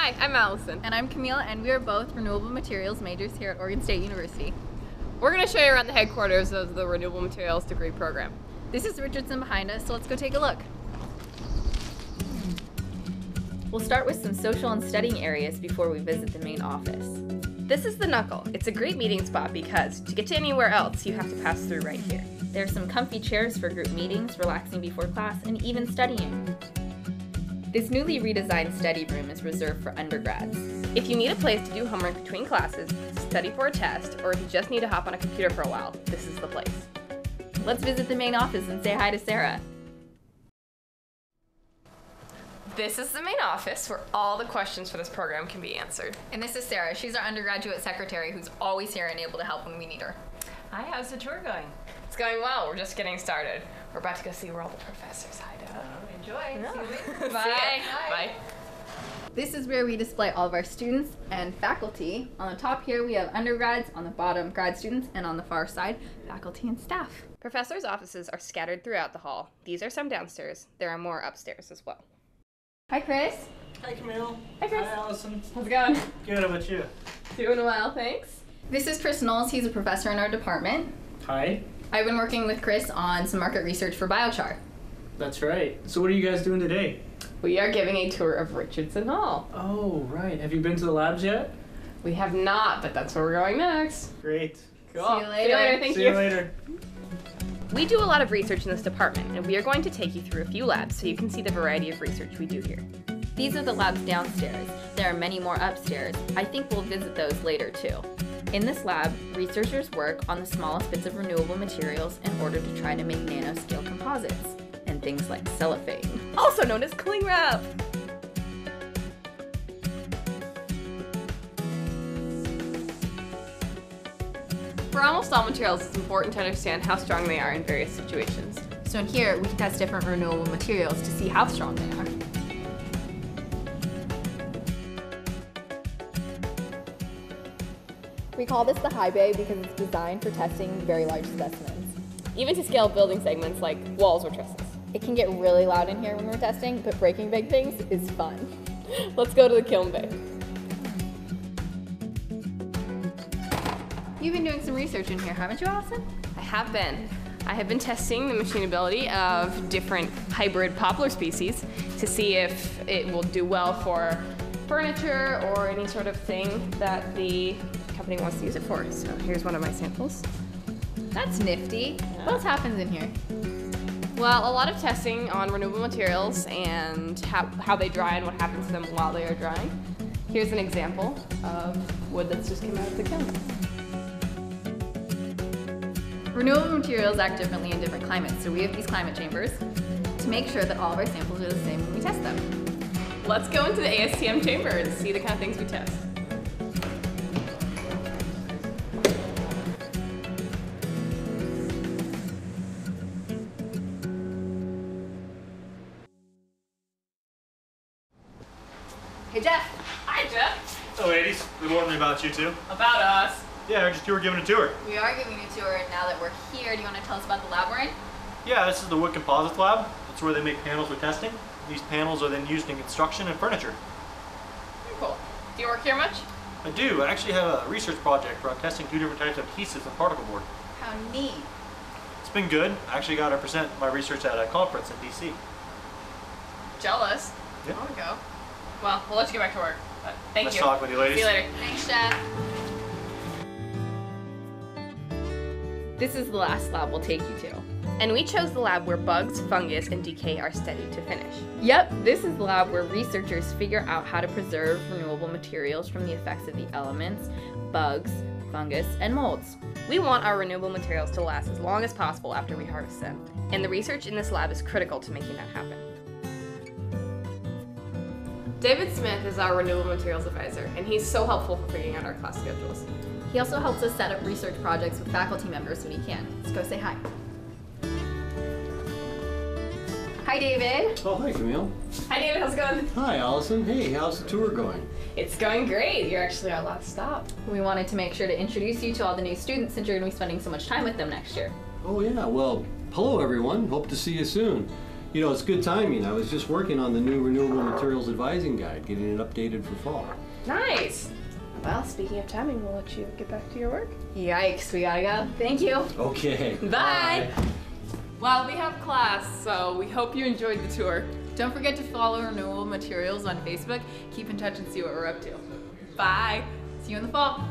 Hi, I'm Allison. And I'm Camille, and we are both renewable materials majors here at Oregon State University. We're going to show you around the headquarters of the Renewable Materials degree program. This is Richardson behind us, so let's go take a look. We'll start with some social and studying areas before we visit the main office. This is the Knuckle. It's a great meeting spot because to get to anywhere else, you have to pass through right here. There are some comfy chairs for group meetings, relaxing before class, and even studying. This newly redesigned study room is reserved for undergrads. If you need a place to do homework between classes, study for a test, or if you just need to hop on a computer for a while, this is the place. Let's visit the main office and say hi to Sarah. This is the main office where all the questions for this program can be answered. And this is Sarah. She's our undergraduate secretary who's always here and able to help when we need her. Hi, how's the tour going? It's going well. We're just getting started. We're about to go see where all the professors hide out. Enjoy. Yeah. See you later. Bye. Bye. This is where we display all of our students and faculty. On the top here we have undergrads, on the bottom grad students, and on the far side faculty and staff. Professors' offices are scattered throughout the hall. These are some downstairs. There are more upstairs as well. Hi Chris. Hi Camille. Hi Chris. Hi Allison. How's it going? Good, how about you? Doing well, thanks. This is Chris Knowles. He's a professor in our department. Hi. I've been working with Chris on some market research for biochar. That's right. So what are you guys doing today? We are giving a tour of Richardson Hall. Oh, right. Have you been to the labs yet? We have not, but that's where we're going next. Great. Cool. See you later. Thank See you. you later. We do a lot of research in this department, and we are going to take you through a few labs so you can see the variety of research we do here. These are the labs downstairs. There are many more upstairs. I think we'll visit those later too. In this lab, researchers work on the smallest bits of renewable materials in order to try to make nanoscale composites, and things like cellophane, Also known as cling wrap. For almost all materials, it's important to understand how strong they are in various situations. So in here, we can test different renewable materials to see how strong they are. We call this the high bay because it's designed for testing very large specimens. Even to scale building segments like walls or trusses. It can get really loud in here when we're testing, but breaking big things is fun. Let's go to the kiln bay. You've been doing some research in here, haven't you, Allison? I have been. I have been testing the machinability of different hybrid poplar species to see if it will do well for furniture or any sort of thing that the company wants to use it for. So here's one of my samples. That's nifty. What else happens in here? Well, a lot of testing on renewable materials and how they dry and what happens to them while they are drying. Here's an example of wood that's just come out of the kiln. Renewable materials act differently in different climates, so we have these climate chambers to make sure that all of our samples are the same when we test them. Let's go into the ASTM chamber and see the kind of things we test. Hey Jeff! Hi, Jeff. Oh, ladies, they warned me about you too. About us. Yeah, I just you were giving a tour. We are giving you a tour, and now that we're here, do you want to tell us about the lab we're in? Yeah, this is the wood composites lab. That's where they make panels for testing. These panels are then used in construction and furniture. Very cool. Do you work here much? I do. I actually have a research project where I'm testing 2 different types of adhesives and particle board. How neat. It's been good. I actually got to present my research at a conference in DC. Jealous. Yeah. I want to go. Well, we'll let you get back to work. But thank Nice you. talk with you, ladies. See you later. Thanks, Jeff. This is the last lab we'll take you to. And we chose the lab where bugs, fungus, and decay are studied to finish. Yep, this is the lab where researchers figure out how to preserve renewable materials from the effects of the elements, bugs, fungus, and molds. We want our renewable materials to last as long as possible after we harvest them, and the research in this lab is critical to making that happen. David Smith is our renewable materials advisor, and he's so helpful for figuring out our class schedules. He also helps us set up research projects with faculty members when he can. Let's go say hi. Hi, David. Oh, hi, Camille. Hi David, how's it going? Hi, Allison. Hey, how's the tour going? It's going great. You're actually our last stop. We wanted to make sure to introduce you to all the new students since you're going to be spending so much time with them next year. Oh, yeah. Well, hello, everyone. Hope to see you soon. You know, it's good timing. I was just working on the new Renewable Materials Advising Guide, getting it updated for fall. Nice. Well, speaking of timing, we'll let you get back to your work. Yikes, we gotta go. Thank you. Okay. Bye. Well, we have class, so we hope you enjoyed the tour. Don't forget to follow Renewable Materials on Facebook. Keep in touch and see what we're up to. Bye. See you in the fall.